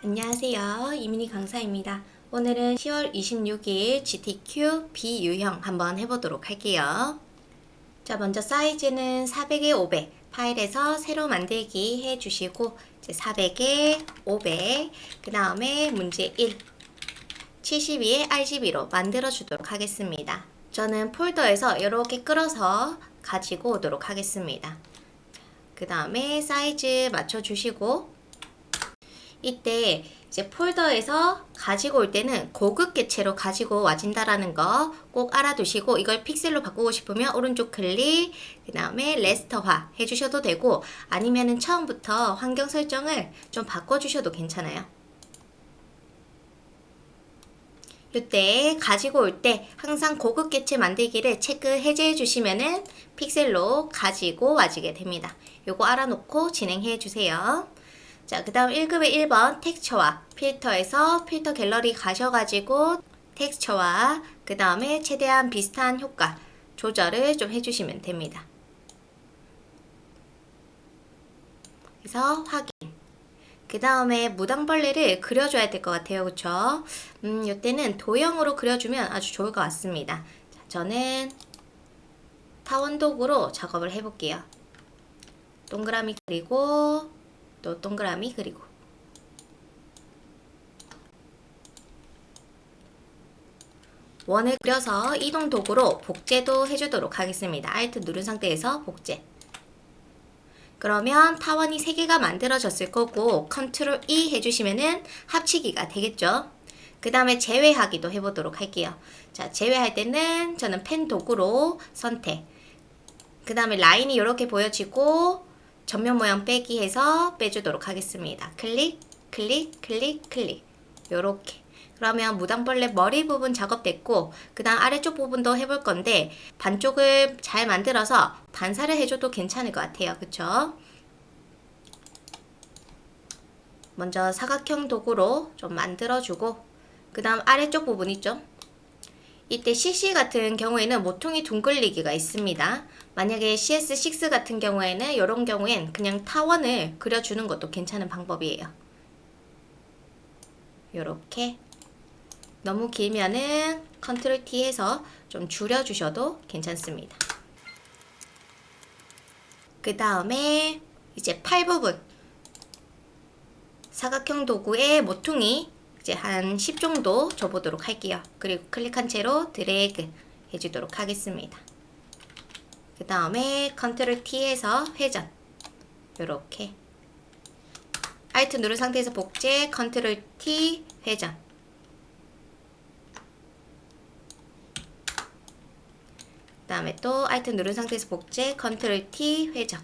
안녕하세요. 이민희 강사입니다. 오늘은 10월 26일 GTQ B 유형 한번 해보도록 할게요. 자, 먼저 사이즈는 400에 500 파일에서 새로 만들기 해주시고 400에 500 그 다음에 문제 1 72에 RGB로 만들어 주도록 하겠습니다. 저는 폴더에서 이렇게 끌어서 가지고 오도록 하겠습니다. 그 다음에 사이즈 맞춰주시고 이때 이제 폴더에서 가지고 올 때는 고급 개체로 가지고 와진다라는 거 꼭 알아두시고 이걸 픽셀로 바꾸고 싶으면 오른쪽 클릭 그 다음에 레스터화 해주셔도 되고 아니면은 처음부터 환경 설정을 좀 바꿔주셔도 괜찮아요. 이때 가지고 올 때 항상 고급 개체 만들기를 체크 해제해 주시면은 픽셀로 가지고 와지게 됩니다. 요거 알아놓고 진행해 주세요. 자, 그 다음 1급의 1번 텍스처와 필터에서 필터 갤러리 가셔가지고 텍스처와 그 다음에 최대한 비슷한 효과 조절을 좀 해주시면 됩니다. 그래서 확인. 그 다음에 무당벌레를 그려줘야 될 것 같아요. 그쵸? 이때는 도형으로 그려주면 아주 좋을 것 같습니다. 자, 저는 타원도구로 작업을 해볼게요. 동그라미 그리고 또 동그라미 그리고 원을 그려서 이동 도구로 복제도 해주도록 하겠습니다. Alt 누른 상태에서 복제. 그러면 타원이 3개가 만들어졌을 거고 컨트롤 E 해주시면은 합치기가 되겠죠. 그 다음에 제외하기도 해보도록 할게요. 자, 제외할 때는 저는 펜 도구로 선택. 그 다음에 라인이 이렇게 보여지고 전면 모양 빼기 해서 빼주도록 하겠습니다. 클릭, 클릭, 클릭, 클릭. 요렇게. 그러면 무당벌레 머리 부분 작업됐고 그 다음 아래쪽 부분도 해볼 건데 반쪽을 잘 만들어서 반사를 해줘도 괜찮을 것 같아요. 그쵸? 먼저 사각형 도구로 좀 만들어주고 그 다음 아래쪽 부분 있죠? 이때 CC 같은 경우에는 모퉁이 둥글리기가 있습니다. 만약에 CS6 같은 경우에는 이런 경우엔 그냥 타원을 그려주는 것도 괜찮은 방법이에요. 요렇게 너무 길면은 컨트롤 T 해서 좀 줄여주셔도 괜찮습니다. 그 다음에 이제 팔 부분 사각형 도구의 모퉁이 이제 한 10 정도 줘보도록 할게요. 그리고 클릭한 채로 드래그 해주도록 하겠습니다. 그 다음에 컨트롤 T 해서 회전 요렇게 Alt 누른 상태에서 복제 컨트롤 T 회전 그 다음에 또 Alt 누른 상태에서 복제 컨트롤 T 회전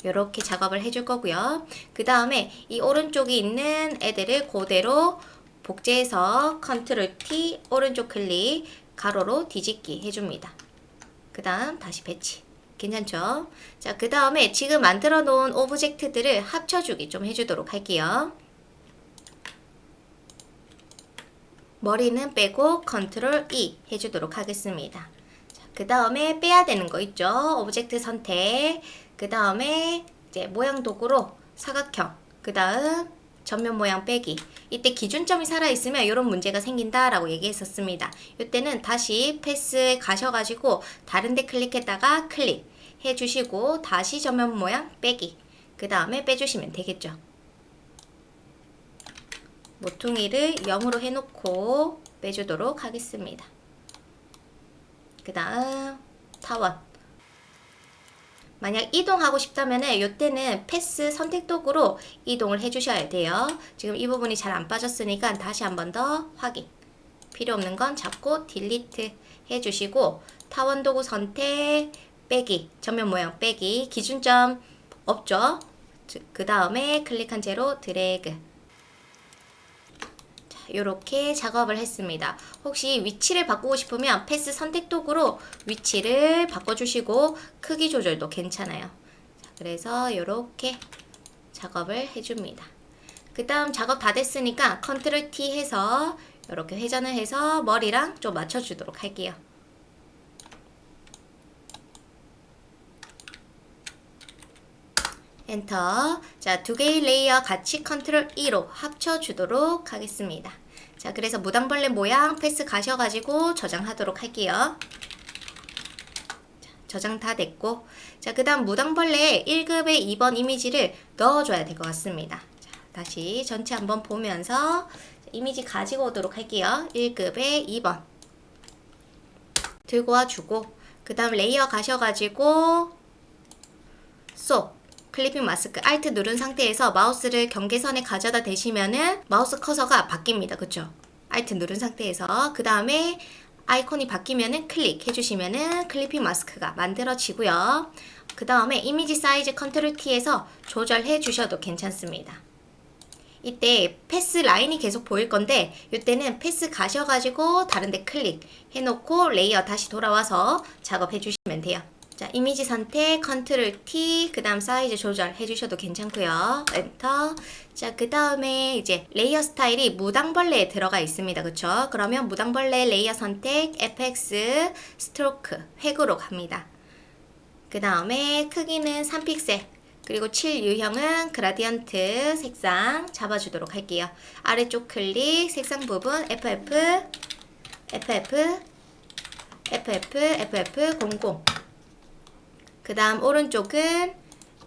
이렇게 작업을 해줄 거고요. 그 다음에 이 오른쪽에 있는 애들을 그대로 복제해서 컨트롤 T 오른쪽 클릭 가로로 뒤집기 해줍니다. 그 다음 다시 배치. 괜찮죠? 자, 그 다음에 지금 만들어 놓은 오브젝트들을 합쳐주기 좀 해주도록 할게요. 머리는 빼고 컨트롤 E 해주도록 하겠습니다. 그 다음에 빼야 되는 거 있죠? 오브젝트 선택. 그 다음에 이제 모양 도구로 사각형. 그 다음 전면 모양 빼기. 이때 기준점이 살아있으면 이런 문제가 생긴다라고 얘기했었습니다. 이때는 다시 패스 가셔가지고 다른데 클릭했다가 클릭 해주시고 다시 전면 모양 빼기. 그 다음에 빼주시면 되겠죠. 모퉁이를 0으로 해놓고 빼주도록 하겠습니다. 그 다음 타원. 만약 이동하고 싶다면은 이때는 패스 선택 도구로 이동을 해주셔야 돼요. 지금 이 부분이 잘 안 빠졌으니까 다시 한 번 더 확인. 필요 없는 건 잡고 딜리트 해주시고 타원 도구 선택 빼기 전면 모양 빼기 기준점 없죠. 그 다음에 클릭한 채로 드래그 이렇게 작업을 했습니다. 혹시 위치를 바꾸고 싶으면 패스 선택 도구로 위치를 바꿔주시고 크기 조절도 괜찮아요. 자, 그래서 이렇게 작업을 해줍니다. 그 다음 작업 다 됐으니까 컨트롤 T 해서 이렇게 회전을 해서 머리랑 좀 맞춰주도록 할게요. 엔터. 자, 두 개의 레이어 같이 컨트롤 E로 합쳐주도록 하겠습니다. 자, 그래서 무당벌레 모양 패스 가셔가지고 저장하도록 할게요. 자, 저장 다 됐고, 자, 그 다음 무당벌레 1급의 2번 이미지를 넣어줘야 될 것 같습니다. 자, 다시 전체 한번 보면서 이미지 가지고 오도록 할게요. 1급의 2번 들고 와주고, 그 다음 레이어 가셔가지고 쏙 클리핑 마스크 Alt 누른 상태에서 마우스를 경계선에 가져다 대시면은 마우스 커서가 바뀝니다. 그쵸? Alt 누른 상태에서 그 다음에 아이콘이 바뀌면은 클릭해 주시면은 클리핑 마스크가 만들어지고요. 그 다음에 이미지 사이즈 컨트롤 T에서 조절해 주셔도 괜찮습니다. 이때 패스 라인이 계속 보일 건데 이때는 패스 가셔가지고 다른데 클릭 해놓고 레이어 다시 돌아와서 작업해 주시면 돼요. 자, 이미지 선택, 컨트롤 T, 그 다음 사이즈 조절해 주셔도 괜찮고요. 엔터. 자, 그 다음에 이제 레이어 스타일이 무당벌레에 들어가 있습니다. 그쵸? 그러면 무당벌레 레이어 선택, FX, 스트로크, 획으로 갑니다. 그 다음에 크기는 3픽셀, 그리고 7 유형은 그라디언트 색상 잡아주도록 할게요. 아래쪽 클릭, 색상 부분, FF, FF, FF, FF00. 그 다음 오른쪽은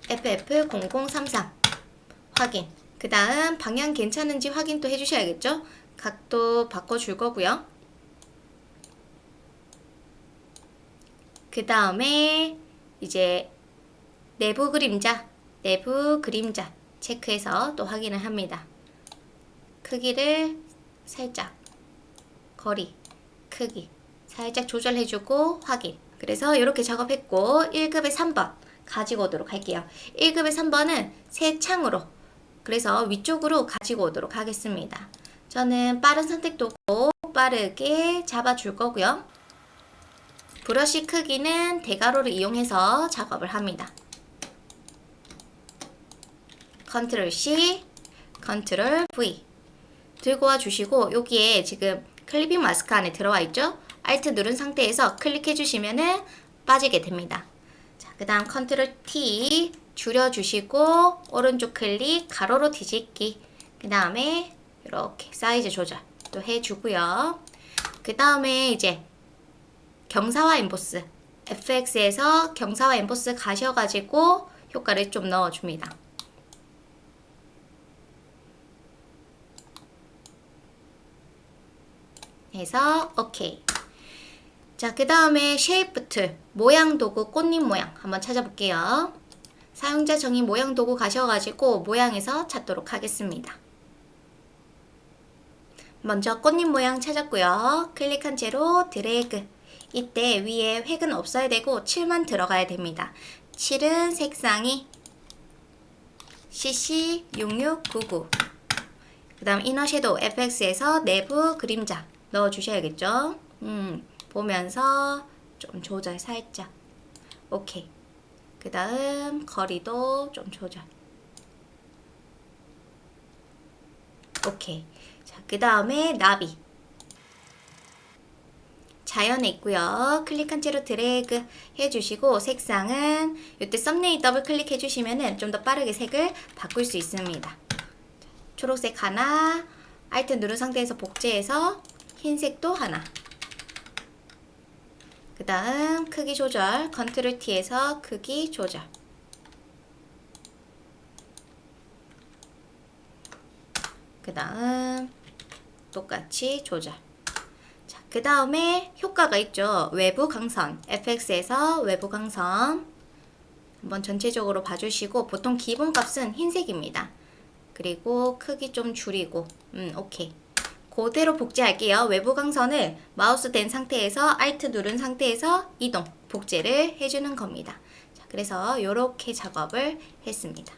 FF0033 확인. 그 다음 방향 괜찮은지 확인 또 해주셔야겠죠? 각도 바꿔줄 거고요. 그 다음에 이제 내부 그림자 체크해서 또 확인을 합니다. 크기를 살짝, 거리, 크기 살짝 조절해주고 확인. 그래서 이렇게 작업했고 1급의 3번 가지고 오도록 할게요. 1급의 3번은 새 창으로, 그래서 위쪽으로 가지고 오도록 하겠습니다. 저는 빠른 선택도고 빠르게 잡아줄 거고요. 브러쉬 크기는 대괄호를 이용해서 작업을 합니다. 컨트롤 C, 컨트롤 V 들고 와 주시고 여기에 지금 클리핑 마스크 안에 들어와 있죠? Alt 누른 상태에서 클릭해 주시면은 빠지게 됩니다. 자, 그 다음 컨트롤 T 줄여 주시고 오른쪽 클릭 가로로 뒤집기. 그 다음에 이렇게 사이즈 조절 또 해주고요. 그 다음에 이제 경사와 엠보스, FX에서 경사와 엠보스 가셔가지고 효과를 좀 넣어줍니다. 해서 오케이. 자, 그 다음에 쉐이프 툴, 모양 도구, 꽃잎 모양 한번 찾아볼게요. 사용자 정의 모양 도구 가셔가지고 모양에서 찾도록 하겠습니다. 먼저 꽃잎 모양 찾았고요. 클릭한 채로 드래그. 이때 위에 획은 없어야 되고 7만 들어가야 됩니다. 7은 색상이 CC6699. 그 다음 이너 섀도우 FX에서 내부 그림자 넣어주셔야겠죠. 보면서 좀 조절 살짝. 오케이. 그 다음 거리도 좀 조절. 오케이. 자, 그 다음에 나비. 자연에 있고요. 클릭한 채로 드래그 해주시고 색상은 이때 썸네일 더블 클릭 해주시면은 좀 더 빠르게 색을 바꿀 수 있습니다. 초록색 하나, Alt 누른 상태에서 복제해서 흰색도 하나. 그 다음 크기 조절, 컨트롤 T에서 크기 조절. 그 다음 똑같이 조절. 자, 그 다음에 효과가 있죠. 외부 강선, FX에서 외부 강선 한번 전체적으로 봐주시고 보통 기본 값은 흰색입니다. 그리고 크기 좀 줄이고 오케이. 그대로 복제할게요. 외부 강선을 마우스 된 상태에서 Alt 누른 상태에서 이동, 복제를 해주는 겁니다. 자, 그래서 이렇게 작업을 했습니다.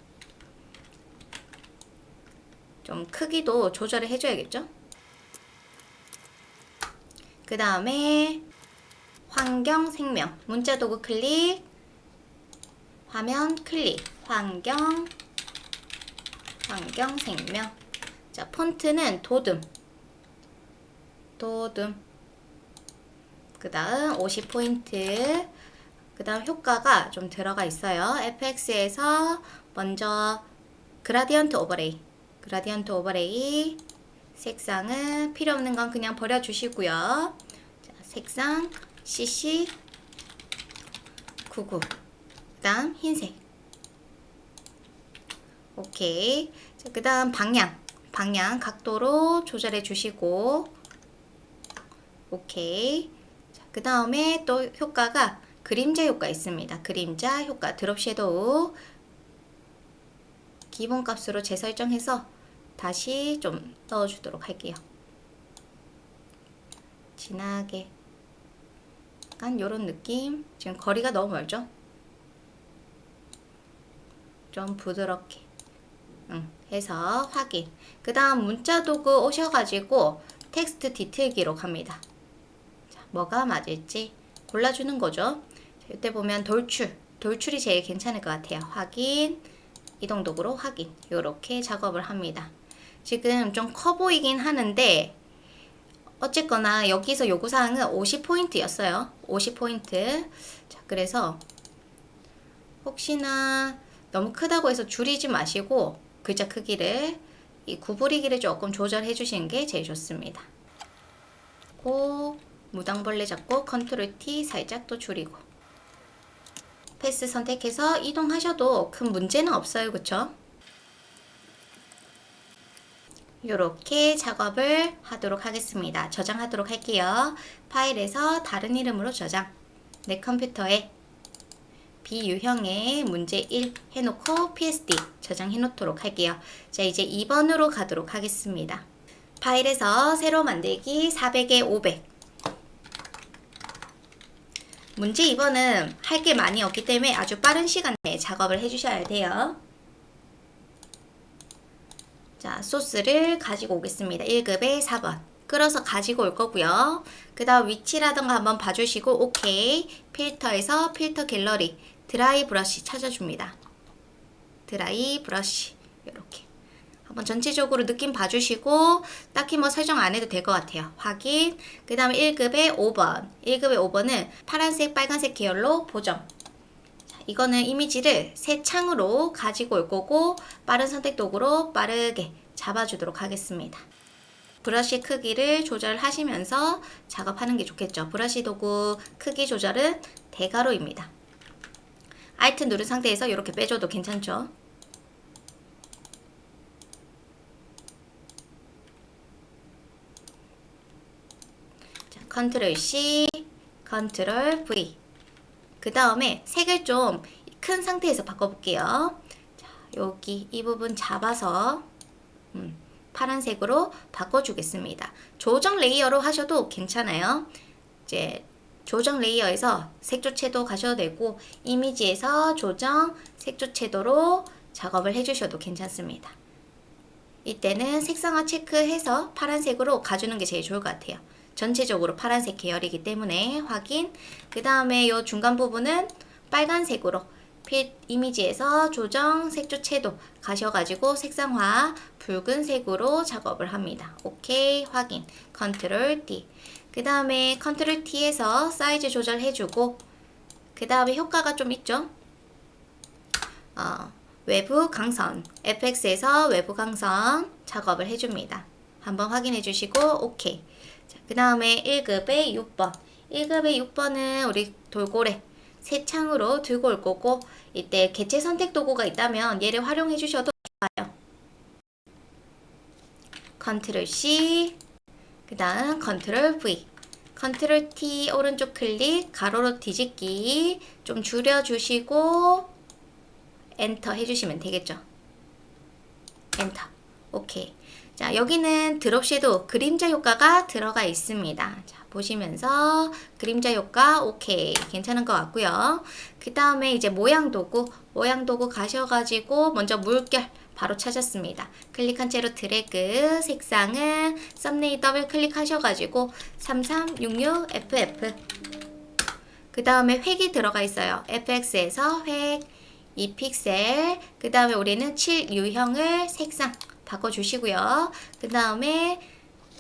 좀 크기도 조절을 해줘야겠죠? 그 다음에 환경 생명, 문자 도구 클릭, 화면 클릭, 환경 생명. 자, 폰트는 도듬. 그 다음 50포인트. 그 다음 효과가 좀 들어가 있어요. FX에서 먼저 그라디언트 오버레이 색상은 필요 없는 건 그냥 버려주시고요. 자, 색상 CC 99 그 다음 흰색. 오케이. 자, 그 다음 방향 각도로 조절해 주시고 오케이. 자, 그 다음에 또 효과가 그림자 효과 있습니다. 그림자 효과 드롭 섀도우 기본값으로 재설정해서 다시 좀 넣어주도록 할게요. 진하게 약간 요런 느낌. 지금 거리가 너무 멀죠? 좀 부드럽게 해서 확인. 그 다음 문자 도구 오셔가지고 텍스트 디테일기로 갑니다. 자, 뭐가 맞을지 골라주는 거죠. 자, 이때 보면 돌출이 제일 괜찮을 것 같아요. 확인, 이동 도구로 확인. 이렇게 작업을 합니다. 지금 좀 커 보이긴 하는데 어쨌거나 여기서 요구사항은 50포인트였어요. 50포인트. 자, 그래서 혹시나 너무 크다고 해서 줄이지 마시고 글자 크기를 이 구부리기를 조금 조절해 주시는 게 제일 좋습니다. 고 무당벌레 잡고 컨트롤 T 살짝 또 줄이고 패스 선택해서 이동하셔도 큰 문제는 없어요. 그쵸? 이렇게 작업을 하도록 하겠습니다. 저장하도록 할게요. 파일에서 다른 이름으로 저장. 내 컴퓨터에 비유형의 문제 1 해놓고 PSD 저장해 놓도록 할게요. 자, 이제 2번으로 가도록 하겠습니다. 파일에서 새로 만들기 400에 500. 문제 2번은 할 게 많이 없기 때문에 아주 빠른 시간 내에 작업을 해주셔야 돼요. 자, 소스를 가지고 오겠습니다. 1급의 4번. 끌어서 가지고 올 거고요. 그 다음 위치라던가 한번 봐주시고 오케이. 필터에서 필터 갤러리 드라이 브러쉬 찾아줍니다. 드라이 브러쉬 이렇게 한번 전체적으로 느낌 봐주시고 딱히 뭐 설정 안 해도 될 것 같아요. 확인. 그 다음에 1급의 5번. 1급의 5번은 파란색 빨간색 계열로 보정. 이거는 이미지를 새 창으로 가지고 올 거고 빠른 선택 도구로 빠르게 잡아주도록 하겠습니다. 브러쉬 크기를 조절하시면서 작업하는 게 좋겠죠. 브러쉬 도구 크기 조절은 대괄호입니다. Alt 누른 상태에서 이렇게 빼줘도 괜찮죠. 자, Ctrl C, Ctrl V. 그 다음에 색을 좀 큰 상태에서 바꿔볼게요. 자, 여기 이 부분 잡아서 파란색으로 바꿔주겠습니다. 조정 레이어로 하셔도 괜찮아요. 이제 조정 레이어에서 색조채도 가셔도 되고 이미지에서 조정 색조채도로 작업을 해주셔도 괜찮습니다. 이때는 색상화 체크해서 파란색으로 가주는 게 제일 좋을 것 같아요. 전체적으로 파란색 계열이기 때문에 확인. 그 다음에 이 중간 부분은 빨간색으로 이미지에서 조정 색조채도 가셔가지고 색상화 붉은색으로 작업을 합니다. 오케이 확인. 컨트롤 D. 그 다음에 컨트롤 T에서 사이즈 조절해주고 그 다음에 효과가 좀 있죠. 외부 강선 FX에서 외부 강선 작업을 해줍니다. 한번 확인해 주시고 오케이. 그 다음에 1급의 6번 1급의 6번은 우리 돌고래 새 창으로 들고 올 거고 이때 개체 선택 도구가 있다면 얘를 활용해 주셔도 좋아요. 컨트롤 C 그 다음 컨트롤 V 컨트롤 T 오른쪽 클릭 가로로 뒤집기 좀 줄여주시고 엔터 해주시면 되겠죠. 엔터. 오케이. 자, 여기는 드롭 섀도우 그림자 효과가 들어가 있습니다. 자, 보시면서 그림자 효과 오케이. 괜찮은 것 같고요. 그 다음에 이제 모양 도구 가셔가지고 먼저 물결 바로 찾았습니다. 클릭한 채로 드래그 색상은 썸네일 더블 클릭하셔가지고 3366FF 그 다음에 획이 들어가 있어요. FX에서 획 2픽셀 그 다음에 우리는 7유형을 색상 바꿔주시고요. 그 다음에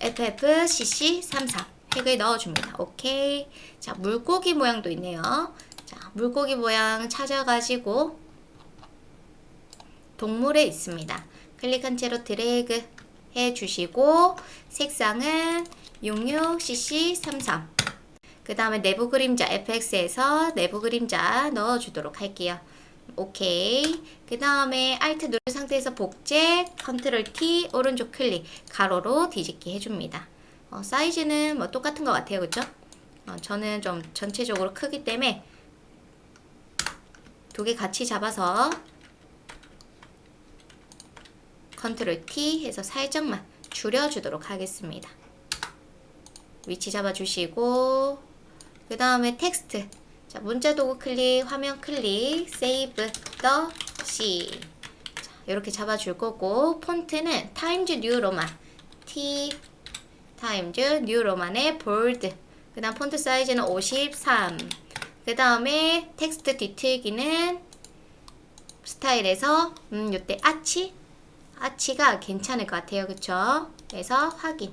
FFCC33 획을 넣어줍니다. 오케이. 자, 물고기 모양도 있네요. 자, 물고기 모양 찾아가지고 동물에 있습니다. 클릭한 채로 드래그 해주시고 색상은 66cc33. 그 다음에 내부 그림자 FX에서 내부 그림자 넣어주도록 할게요. 오케이. 그 다음에 Alt 누른 상태에서 복제, Ctrl T, 오른쪽 클릭, 가로로 뒤집기 해줍니다. 사이즈는 뭐 똑같은 것 같아요. 그쵸? 저는 좀 전체적으로 크기 때문에 두 개 같이 잡아서 Ctrl T 해서 살짝만 줄여주도록 하겠습니다. 위치 잡아주시고 그 다음에 텍스트, 자, 문자 도구 클릭, 화면 클릭, 세이브 더 C. 자, 이렇게 잡아줄 거고 폰트는 타임즈 뉴 로만 T 타임즈 뉴 로만의 볼드. 그 다음 폰트 사이즈는 53. 그 다음에 텍스트 뒤틀기는 스타일에서 요때 아치가 괜찮을 것 같아요. 그쵸? 그래서 확인.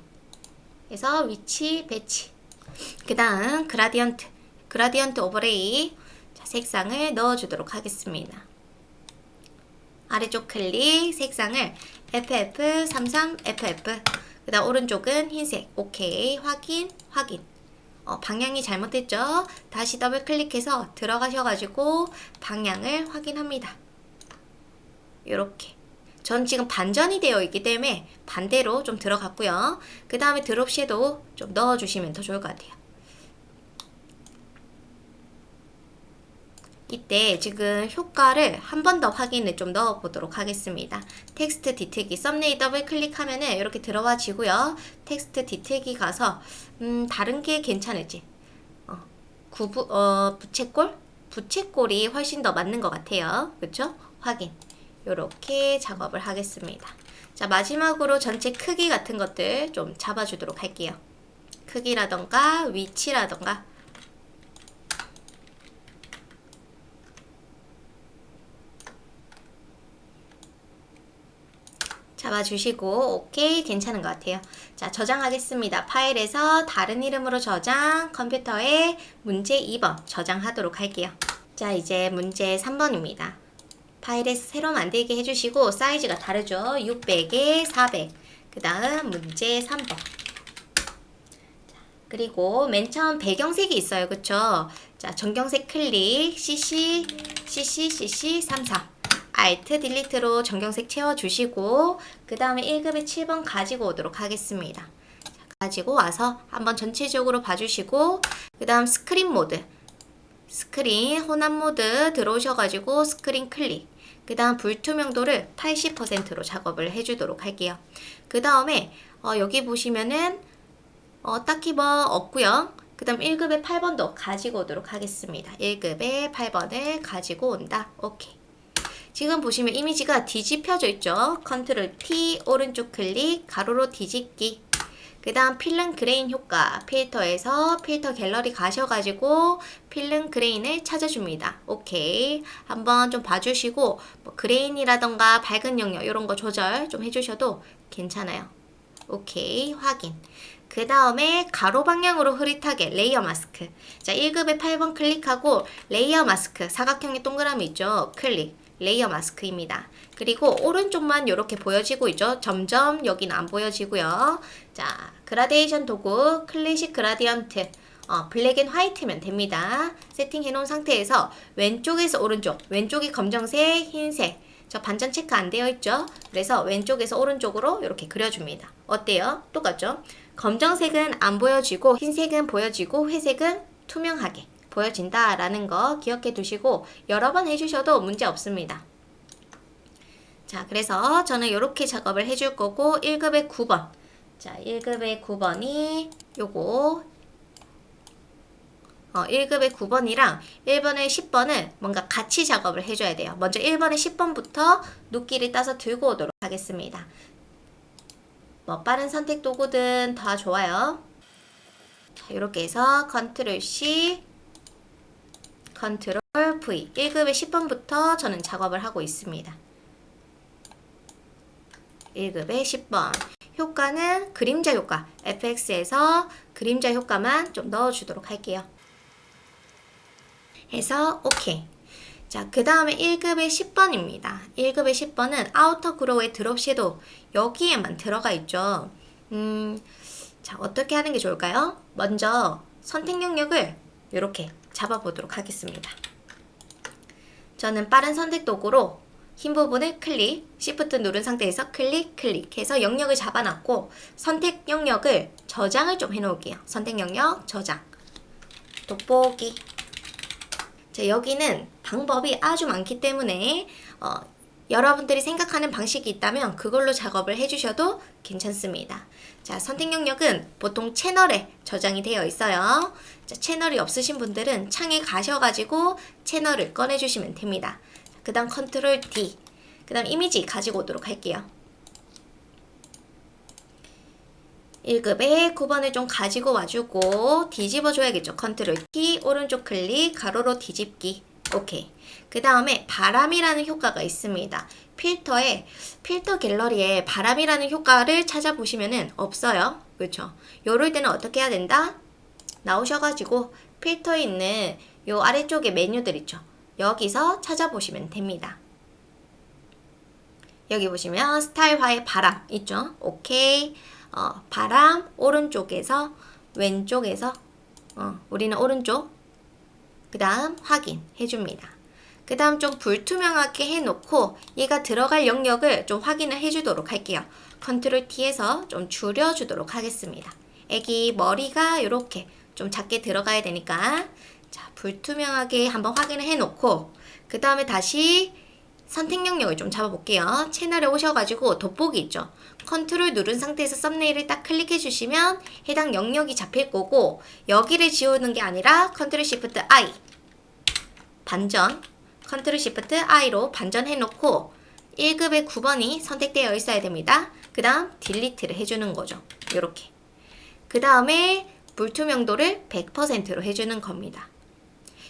그래서 위치 배치. 그 다음 그라디언트 오버레이. 자, 색상을 넣어주도록 하겠습니다. 아래쪽 클릭, 색상을 FF33FF. 그 다음 오른쪽은 흰색. 오케이. 확인. 방향이 잘못됐죠? 다시 더블 클릭해서 들어가셔가지고 방향을 확인합니다. 요렇게. 전 지금 반전이 되어 있기 때문에 반대로 좀 들어갔고요. 그 다음에 드롭 섀도우 좀 넣어주시면 더 좋을 것 같아요. 이때 지금 효과를 한 번 더 확인을 좀 넣어보도록 하겠습니다. 텍스트 뒤틀기, 썸네일 더블 클릭하면은 이렇게 들어와지고요. 텍스트 뒤틀기 가서 다른 게 괜찮을지 부채꼴이 훨씬 더 맞는 것 같아요. 그쵸? 확인. 요렇게 작업을 하겠습니다. 자, 마지막으로 전체 크기 같은 것들 좀 잡아주도록 할게요. 크기라던가 위치라던가 잡아주시고 오케이, 괜찮은 것 같아요. 자, 저장하겠습니다. 파일에서 다른 이름으로 저장, 컴퓨터에 문제 2번 저장하도록 할게요. 자, 이제 문제 3번입니다. 파일에서 새로 만들게 해주시고 사이즈가 다르죠. 600에 400. 그 다음 문제 3번. 그리고 맨 처음 배경색이 있어요. 그쵸? 자, 전경색 클릭, CC 33. Alt 딜리트로 전경색 채워주시고 그 다음에 1급에 7번 가지고 오도록 하겠습니다. 자, 가지고 와서 한번 전체적으로 봐주시고 그 다음 스크린 모드, 스크린 혼합 모드 들어오셔가지고 스크린 클릭, 그 다음 불투명도를 80%로 작업을 해주도록 할게요. 그 다음에 여기 보시면은 딱히 뭐 없고요. 그 다음 1급에 8번도 가지고 오도록 하겠습니다. 1급에 8번을 가지고 온다. 오케이. 지금 보시면 이미지가 뒤집혀져 있죠. Ctrl T, 오른쪽 클릭, 가로로 뒤집기. 그 다음 필름 그레인 효과, 필터에서 필터 갤러리 가셔가지고 필름 그레인을 찾아줍니다. 오케이. 한번 좀 봐주시고 뭐 그레인이라던가 밝은 영역 이런 거 조절 좀 해주셔도 괜찮아요. 오케이. 확인. 그 다음에 가로 방향으로 흐릿하게 레이어 마스크. 자, 1급에 8번 클릭하고 레이어 마스크, 사각형의 동그라미 있죠. 클릭. 레이어 마스크입니다. 그리고 오른쪽만 이렇게 보여지고 있죠. 점점 여기는 안 보여지고요. 자, 그라데이션 도구 클래식 그라디언트 블랙 앤 화이트면 됩니다. 세팅해 놓은 상태에서 왼쪽에서 오른쪽, 왼쪽이 검정색, 흰색. 저 반전 체크 안 되어 있죠. 그래서 왼쪽에서 오른쪽으로 이렇게 그려줍니다. 어때요? 똑같죠? 검정색은 안 보여지고 흰색은 보여지고 회색은 투명하게 보여진다라는 거 기억해 두시고 여러 번 해주셔도 문제 없습니다. 자, 그래서 저는 이렇게 작업을 해줄 거고 1급의 9번. 자, 1급의 9번이 요거 1급의 9번이랑 1번의 10번은 뭔가 같이 작업을 해줘야 돼요. 먼저 1번의 10번부터 눕기를 따서 들고 오도록 하겠습니다. 뭐 빠른 선택 도구든 다 좋아요. 자, 이렇게 해서 Ctrl C, Ctrl V 1급의 10번부터 저는 작업을 하고 있습니다. 1급의 10번 효과는 그림자 효과, FX에서 그림자 효과만 좀 넣어주도록 할게요. 해서 오케이. 자, 그 다음에 1급의 10번입니다. 1급의 10번은 아우터 그로우의 드롭 섀도우 여기에만 들어가 있죠. 자, 어떻게 하는 게 좋을까요? 먼저 선택 영역을 이렇게 잡아보도록 하겠습니다. 저는 빠른 선택 도구로 흰 부분을 클릭, Shift 누른 상태에서 클릭해서 영역을 잡아놨고 선택 영역을 저장을 좀 해놓을게요. 선택 영역 저장, 돋보기. 자, 여기는 방법이 아주 많기 때문에 여러분들이 생각하는 방식이 있다면 그걸로 작업을 해주셔도 괜찮습니다. 자, 선택 영역은 보통 채널에 저장이 되어 있어요. 자, 채널이 없으신 분들은 창에 가셔가지고 채널을 꺼내주시면 됩니다. 그 다음 컨트롤 D, 그 다음 이미지 가지고 오도록 할게요. 1급에 9번을 좀 가지고 와주고 뒤집어 줘야겠죠. 컨트롤 T, 오른쪽 클릭, 가로로 뒤집기. 오케이. 그 다음에 바람이라는 효과가 있습니다. 필터 갤러리에 바람이라는 효과를 찾아보시면은 없어요. 그렇죠? 요럴 때는 어떻게 해야 된다? 나오셔가지고 필터에 있는 요 아래쪽에 메뉴들 있죠. 여기서 찾아보시면 됩니다. 여기 보시면 스타일화의 바람 있죠? 오케이. 바람 오른쪽에서 왼쪽에서 우리는 오른쪽 그 다음 확인 해줍니다. 그 다음 좀 불투명하게 해놓고 얘가 들어갈 영역을 좀 확인을 해주도록 할게요. 컨트롤 T에서 좀 줄여주도록 하겠습니다. 애기 머리가 이렇게 좀 작게 들어가야 되니까 자, 불투명하게 한번 확인을 해놓고 그 다음에 다시 선택 영역을 좀 잡아볼게요. 채널에 오셔가지고 돋보기 있죠. 컨트롤 누른 상태에서 썸네일을 딱 클릭해 주시면 해당 영역이 잡힐 거고 여기를 지우는 게 아니라 컨트롤 시프트 I 반전, 컨트롤 시프트 I로 반전해 놓고 1급의 9번이 선택되어 있어야 됩니다. 그 다음 딜리트를 해주는 거죠. 이렇게. 그 다음에 불투명도를 100%로 해주는 겁니다.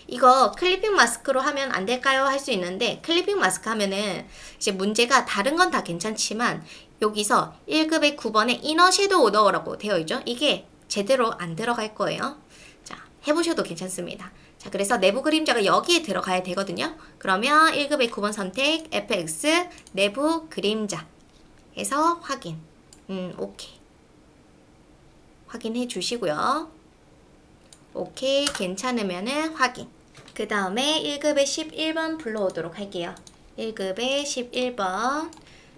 이거 클리핑 마스크로 하면 안 될까요? 할 수 있는데 클리핑 마스크 하면은 이제 문제가 다른 건 다 괜찮지만 여기서 1급의 9번에 이너 섀도우 넣으라고 되어 있죠. 이게 제대로 안 들어갈 거예요. 자, 해보셔도 괜찮습니다. 자, 그래서 내부 그림자가 여기에 들어가야 되거든요. 그러면 1급의 9번 선택, FX, 내부 그림자 해서 확인. 오케이. 확인해 주시고요. 오케이, 괜찮으면은 확인. 그 다음에 1급의 11번 불러오도록 할게요. 1급의 11번.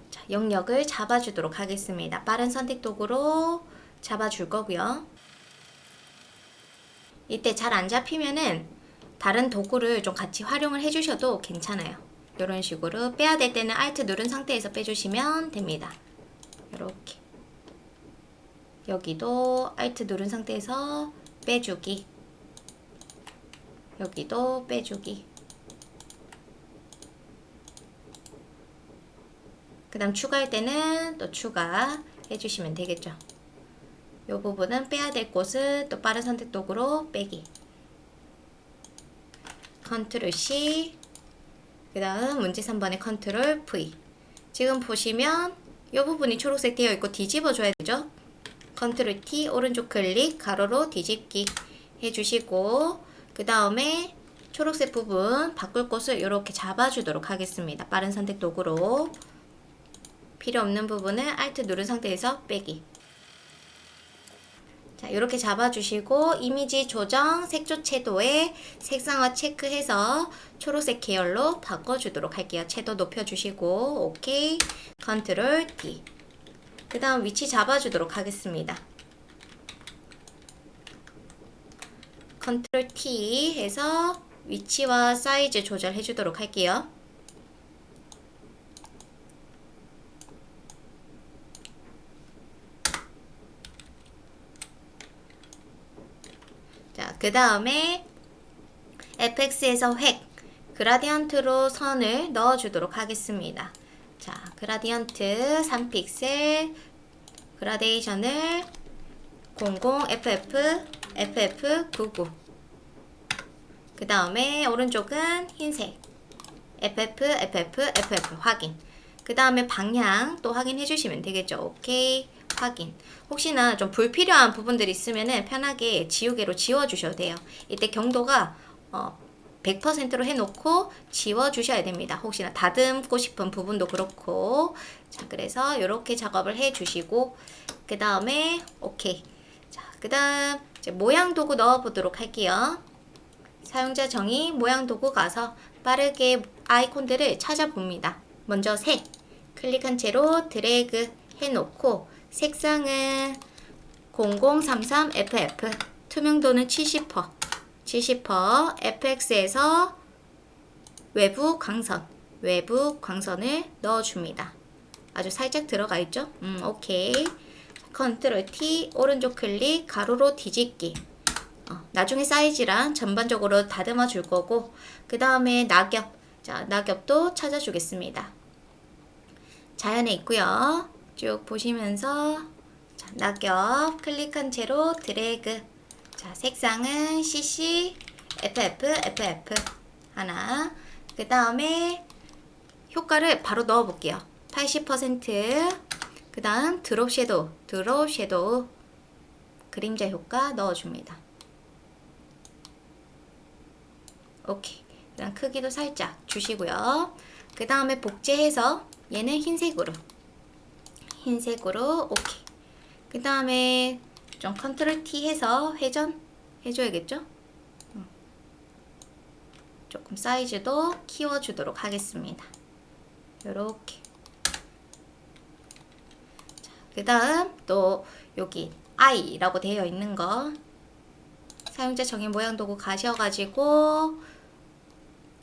자, 영역을 잡아주도록 하겠습니다. 빠른 선택 도구로 잡아줄 거고요. 이때 잘 안 잡히면은 다른 도구를 좀 같이 활용을 해주셔도 괜찮아요. 이런 식으로 빼야 될 때는 Alt 누른 상태에서 빼주시면 됩니다. 이렇게. 여기도 Alt 누른 상태에서 빼주기. 여기도 빼주기. 그 다음 추가할 때는 또 추가 해주시면 되겠죠. 이 부분은 빼야 될 곳은 또 빠른 선택 도구로 빼기. 컨트롤 C. 그 다음 문제 3번의 컨트롤 V. 지금 보시면 이 부분이 초록색 되어 있고 뒤집어 줘야 되죠. 컨트롤 T 오른쪽 클릭 가로로 뒤집기 해주시고 그 다음에 초록색 부분 바꿀 곳을 이렇게 잡아주도록 하겠습니다. 빠른 선택 도구로 필요 없는 부분은 Alt 누른 상태에서 빼기. 자, 이렇게 잡아주시고 이미지 조정 색조 채도에 색상화 체크해서 초록색 계열로 바꿔주도록 할게요. 채도 높여주시고 오케이. 컨트롤 D. 그 다음 위치 잡아주도록 하겠습니다. 컨트롤 T 해서 위치와 사이즈 조절해 주도록 할게요. 자, 그 다음에 FX에서 획, 그라디언트로 선을 넣어 주도록 하겠습니다. 자, 그라디언트 3픽셀, 그라데이션을 00FF, FF99. 그 다음에 오른쪽은 흰색, FF 확인. 그 다음에 방향 또 확인해 주시면 되겠죠. 오케이, 확인. 혹시나 좀 불필요한 부분들이 있으면은 편하게 지우개로 지워 주셔도 돼요. 이때 경도가 100%로 해놓고 지워주셔야 됩니다. 혹시나 다듬고 싶은 부분도 그렇고. 자, 그래서 이렇게 작업을 해주시고, 그 다음에 오케이. 자, 그 다음 이제 모양 도구 넣어보도록 할게요. 사용자 정의 모양 도구 가서 빠르게 아이콘들을 찾아봅니다. 먼저 색, 클릭한 채로 드래그 해놓고 색상은 0033FF, 투명도는 70%, FX에서 외부 광선을 넣어줍니다. 아주 살짝 들어가 있죠? 오케이. 컨트롤 T, 오른쪽 클릭, 가로로 뒤집기. 나중에 사이즈랑 전반적으로 다듬어 줄 거고, 그 다음에 낙엽. 자, 낙엽도 찾아주겠습니다. 자연에 있고요. 쭉 보시면서 자, 낙엽 클릭한 채로 드래그. 자, 색상은 CC, FF 하나. 그 다음에 효과를 바로 넣어 볼게요. 80%. 그 다음 드롭 섀도우 그림자 효과 넣어줍니다. 오케이. 그 다음 크기도 살짝 주시고요. 그 다음에 복제해서 얘는 흰색으로 오케이. 그 다음에 좀 컨트롤 T 해서 회전 해줘야겠죠? 조금 사이즈도 키워주도록 하겠습니다. 요렇게. 그 다음 또 여기 I라고 되어 있는 거 사용자 정의 모양 도구 가셔가지고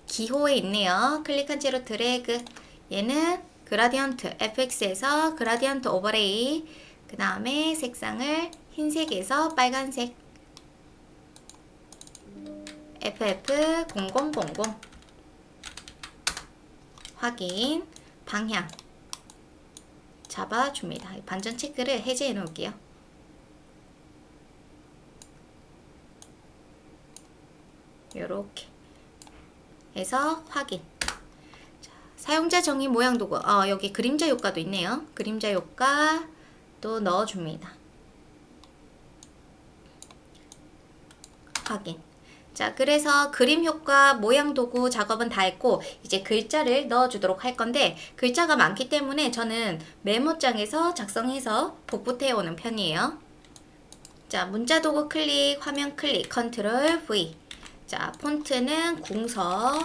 기호에 있네요. 클릭한 채로 드래그. 얘는 그라디언트 FX에서 그라디언트 오버레이. 그 다음에 색상을 흰색에서 빨간색 FF0000 확인. 방향 잡아줍니다. 반전 체크를 해제해 놓을게요. 요렇게 해서 확인. 자, 사용자 정의 모양 도구. 여기 그림자 효과도 있네요. 그림자 효과 또 넣어줍니다. 확인. 자, 그래서 그림 효과 모양 도구 작업은 다 했고 이제 글자를 넣어주도록 할 건데 글자가 많기 때문에 저는 메모장에서 작성해서 복붙해 오는 편이에요. 자, 문자 도구 클릭, 화면 클릭, 컨트롤 V. 자, 폰트는 궁서.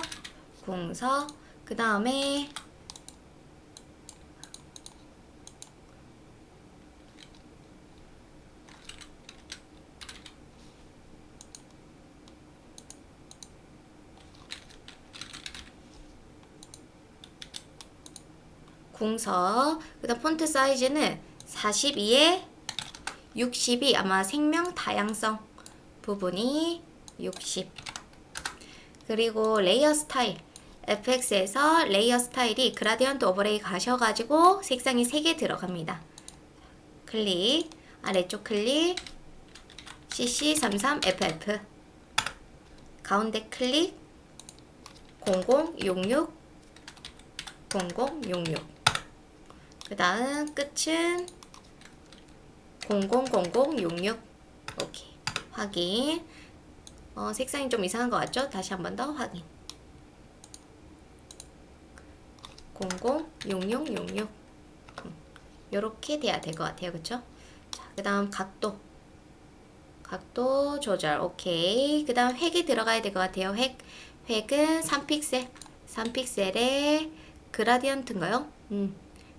그 다음에 그 다음 폰트 사이즈는 42에 62, 아마 생명 다양성 부분이 60. 그리고 레이어 스타일 FX에서 레이어 스타일이 그라디언트 오버레이 가셔가지고 색상이 3개 들어갑니다. 클릭, 아래쪽 클릭, CC33FF 가운데 클릭, 0066 그 다음 끝은 000066. 오케이. 확인. 색상이 좀 이상한 것 같죠? 다시 한 번 더 확인. 006666 요렇게 돼야 될 것 같아요. 그쵸? 자, 그 다음 각도 조절. 오케이. 그 다음 획이 들어가야 될 것 같아요. 획은 3픽셀에 그라디언트인가요?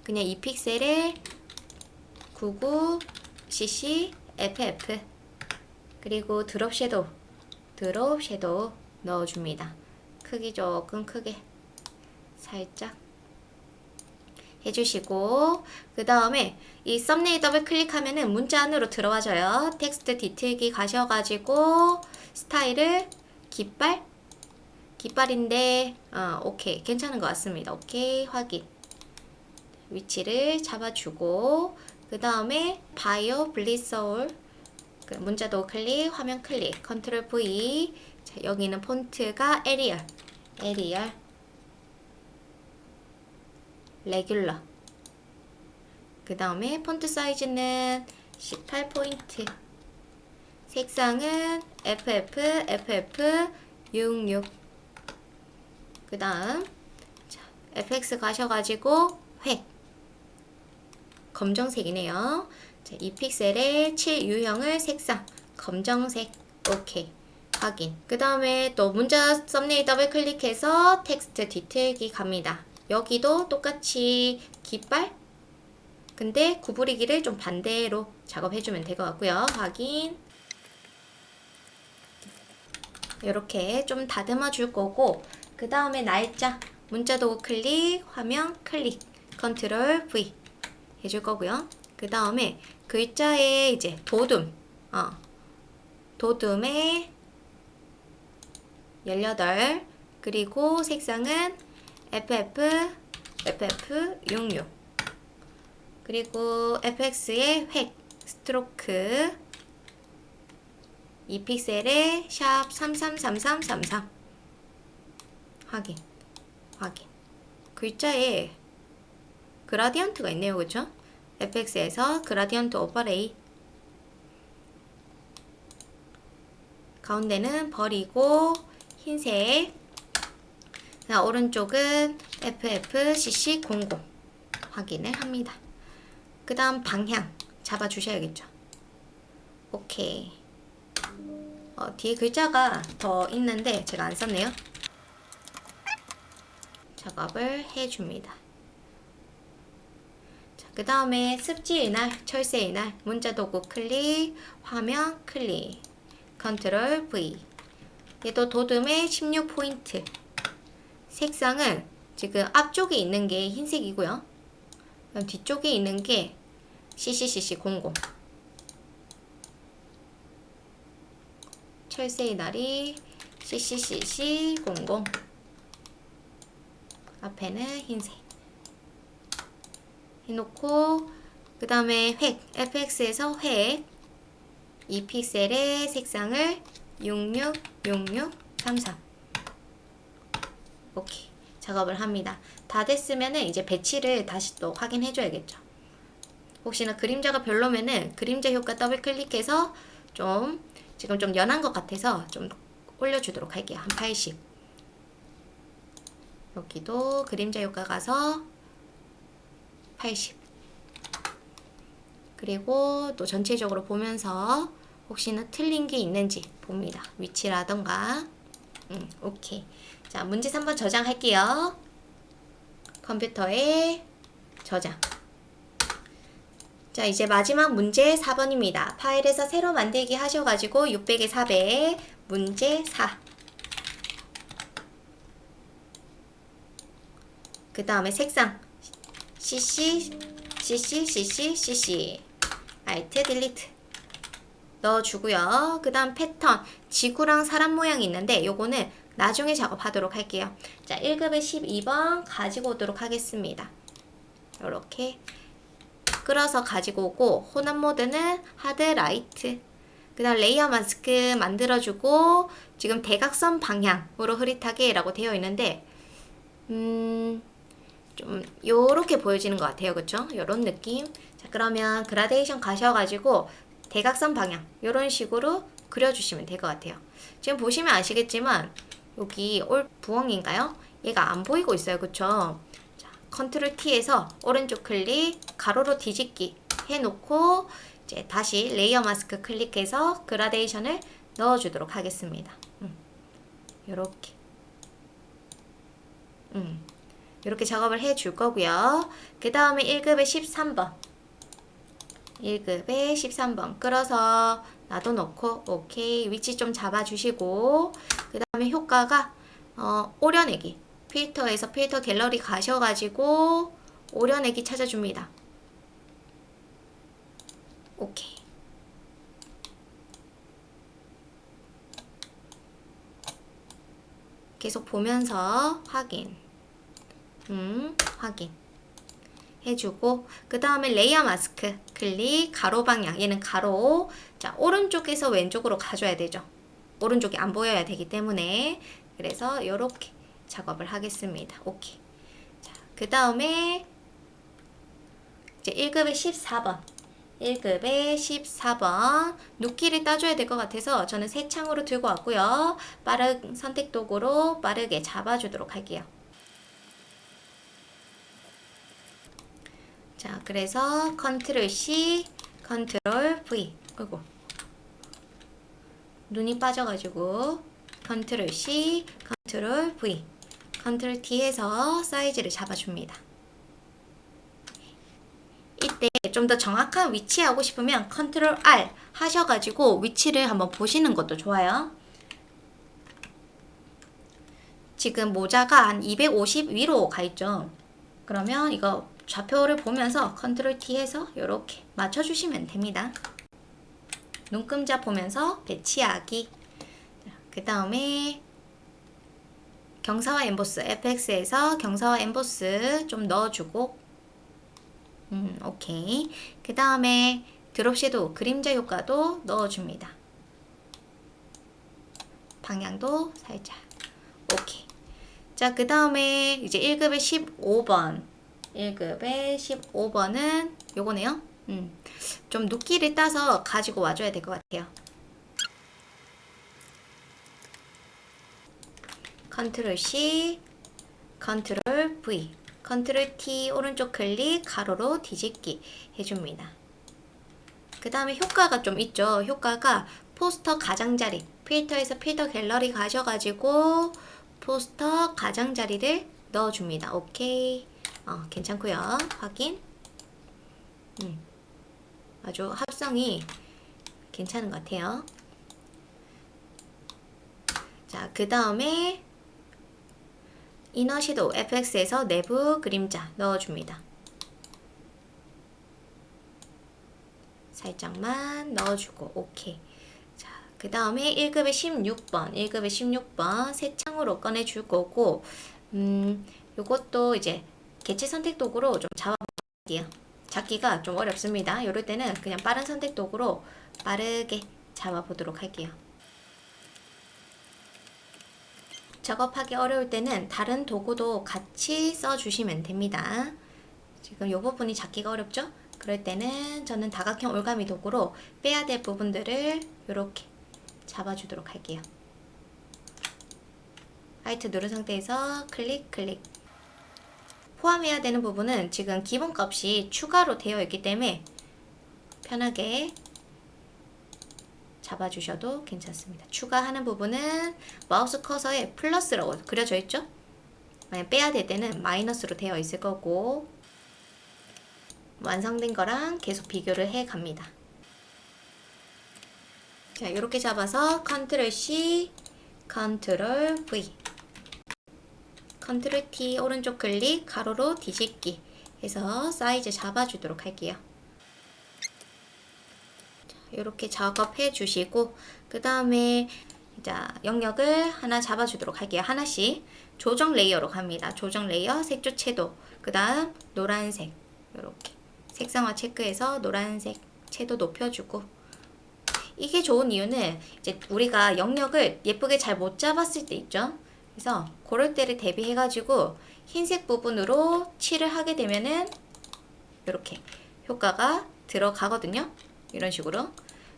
그냥 2픽셀에 99cc FF 그리고 드롭 섀도우 넣어줍니다. 크기 조금 크게 살짝 해주시고 그 다음에 이 썸네일 더블 클릭하면은 문자 안으로 들어와져요. 텍스트 뒤틀기 가셔가지고 스타일을 깃발인데 오케이 괜찮은 것 같습니다. 오케이 확인. 위치를 잡아주고 그 다음에 바이오 블리서울 문자도 클릭, 화면 클릭, 컨트롤 V. 자, 여기는 폰트가 에리얼 레귤러. 그 다음에 폰트 사이즈는 18포인트. 색상은 FF 66. 그 다음 FX 가셔가지고 획 검정색이네요. 자, 이 픽셀의 7 유형을 색상 검정색. 오케이. 확인. 그 다음에 또 문자 썸네일 더블 클릭해서 텍스트 뒤틀기 갑니다. 여기도 똑같이 깃발 근데 구부리기를 좀 반대로 작업해주면 될 것 같고요. 확인. 이렇게 좀 다듬어 줄 거고, 그 다음에 날짜 문자 도구 클릭, 화면 클릭, 컨트롤 V 해줄 거고요. 그 다음에 글자에 이제 도둠, 도둠에 18, 그리고 색상은 FF66, 그리고 FX의 획, 스트로크, 이 픽셀에 샵 333333 확인. 글자에 그라디언트가 있네요. 그쵸? FX에서 그라디언트 오버레이. 가운데는 버리고 흰색. 자, 오른쪽은 FFCC00 확인을 합니다. 그 다음 방향 잡아주셔야겠죠. 오케이. 뒤에 글자가 더 있는데 제가 안 썼네요. 작업을 해줍니다. 그 다음에 습지의 날, 철새의 날, 문자 도구 클릭, 화면 클릭, 컨트롤 V. 얘도 도둠의 16포인트. 색상은 지금 앞쪽에 있는 게 흰색이고요. 그럼 뒤쪽에 있는 게 CCCC00. 철새의 날이 CCCC00. 앞에는 흰색 해놓고, 그 다음에 획, FX에서 획, 이 픽셀의 색상을 666633. 오케이. 작업을 합니다. 다 됐으면은 이제 배치를 다시 또 확인해 줘야겠죠. 혹시나 그림자가 별로면은 그림자 효과 더블 클릭해서 지금 좀 연한 것 같아서 좀 올려주도록 할게요. 한 80. 여기도 그림자 효과 가서 80. 그리고 또 전체적으로 보면서 혹시나 틀린 게 있는지 봅니다. 위치라던가. 오케이. 자, 문제 3번 저장할게요. 컴퓨터에 저장. 자, 이제 마지막 문제 4번입니다. 파일에서 새로 만들기 하셔가지고 600에 400 문제 4. 그 다음에 색상 CC Alt 딜리트 넣어주고요. 그 다음 패턴 지구랑 사람 모양이 있는데 요거는 나중에 작업하도록 할게요. 자, 1급의 12번 가지고 오도록 하겠습니다. 요렇게 끌어서 가지고 오고, 혼합 모드는 하드 라이트. 그 다음 레이어 마스크 만들어주고, 지금 대각선 방향으로 흐릿하게 라고 되어 있는데 좀 요렇게 보여지는 것 같아요. 그쵸? 요런 느낌. 자, 그러면 그라데이션 가셔가지고 대각선 방향 요런 식으로 그려주시면 될 것 같아요. 지금 보시면 아시겠지만 여기 올 부엉인가요? 얘가 안 보이고 있어요. 그쵸? 자, 컨트롤 T에서 오른쪽 클릭 가로로 뒤집기 해놓고 이제 다시 레이어 마스크 클릭해서 그라데이션을 넣어주도록 하겠습니다. 요렇게 이렇게 작업을 해줄 거고요. 그 다음에 1급의 13번. 1급의 13번 끌어서 놔둬놓고 오케이. 위치 좀 잡아주시고, 그 다음에 효과가 오려내기. 필터에서 필터 갤러리 가셔가지고 오려내기 찾아줍니다. 오케이. 계속 보면서 확인. 확인 해주고, 그 다음에 레이어 마스크 클릭 가로 방향. 얘는 가로. 자, 오른쪽에서 왼쪽으로 가줘야 되죠. 오른쪽이 안 보여야 되기 때문에. 그래서 이렇게 작업을 하겠습니다. 오케이. 자, 그 다음에 이제 1급의 14번. 1급의 14번. 눕기를 따줘야 될 것 같아서 저는 새 창으로 들고 왔고요. 빠른 선택 도구로 빠르게 잡아주도록 할게요. 자, 그래서 컨트롤 C, 컨트롤 V. 아이고. 눈이 빠져가지고 컨트롤 C, 컨트롤 V, 컨트롤 T 해서 사이즈를 잡아줍니다. 이때 좀 더 정확한 위치 하고 싶으면 컨트롤 R 하셔가지고 위치를 한번 보시는 것도 좋아요. 지금 모자가 한 250 위로 가 있죠. 그러면 이거 좌표를 보면서 컨트롤 T 해서 이렇게 맞춰주시면 됩니다. 눈금자 보면서 배치하기. 그 다음에 경사와 엠보스, FX에서 경사와 엠보스 좀 넣어주고, 오케이. 그 다음에 드롭 섀도우, 그림자 효과도 넣어줍니다. 방향도 살짝. 오케이. 자, 그 다음에 이제 1급의 15번. 1급의 15번은 요거네요. 좀 눕기를 따서 가지고 와줘야 될 것 같아요. 컨트롤 C, 컨트롤 V, 컨트롤 T 오른쪽 클릭 가로로 뒤집기 해줍니다. 그 다음에 효과가 좀 있죠. 효과가 포스터 가장자리, 필터에서 필터 갤러리 가셔가지고 포스터 가장자리를 넣어줍니다. 오케이. 괜찮고요. 확인. 아주 합성이 괜찮은 것 같아요. 자, 그 다음에 이너 섀도우 FX에서 내부 그림자 넣어줍니다. 살짝만 넣어주고 오케이. 자, 그 다음에 1급의 16번 1급의 16번 새 창으로 꺼내줄 거고 요것도 이제 개체 선택 도구로 좀 잡아볼게요. 잡기가 좀 어렵습니다. 이럴 때는 그냥 빠른 선택 도구로 빠르게 잡아보도록 할게요. 작업하기 어려울 때는 다른 도구도 같이 써주시면 됩니다. 지금 이 부분이 잡기가 어렵죠? 그럴 때는 저는 다각형 올가미 도구로 빼야 될 부분들을 이렇게 잡아주도록 할게요. Alt 누른 상태에서 클릭 클릭. 포함해야 되는 부분은 지금 기본값이 추가로 되어 있기 때문에 편하게 잡아주셔도 괜찮습니다. 추가하는 부분은 마우스 커서에 플러스라고 그려져 있죠? 만약 빼야 될 때는 마이너스로 되어 있을 거고 완성된 거랑 계속 비교를 해 갑니다. 자, 이렇게 잡아서 컨트롤 C, 컨트롤 V, 컨트롤 T 오른쪽 클릭 가로로 뒤집기 해서 사이즈 잡아주도록 할게요. 이렇게 작업해 주시고 그 다음에 자 영역을 하나 잡아주도록 할게요. 하나씩 조정 레이어로 갑니다. 조정 레이어 색조 채도 그 다음 노란색 이렇게 색상화 체크해서 노란색 채도 높여주고 이게 좋은 이유는 이제 우리가 영역을 예쁘게 잘 못 잡았을 때 있죠. 그래서 그럴 때를 대비해 가지고 흰색 부분으로 칠을 하게 되면은 이렇게 효과가 들어가거든요. 이런 식으로.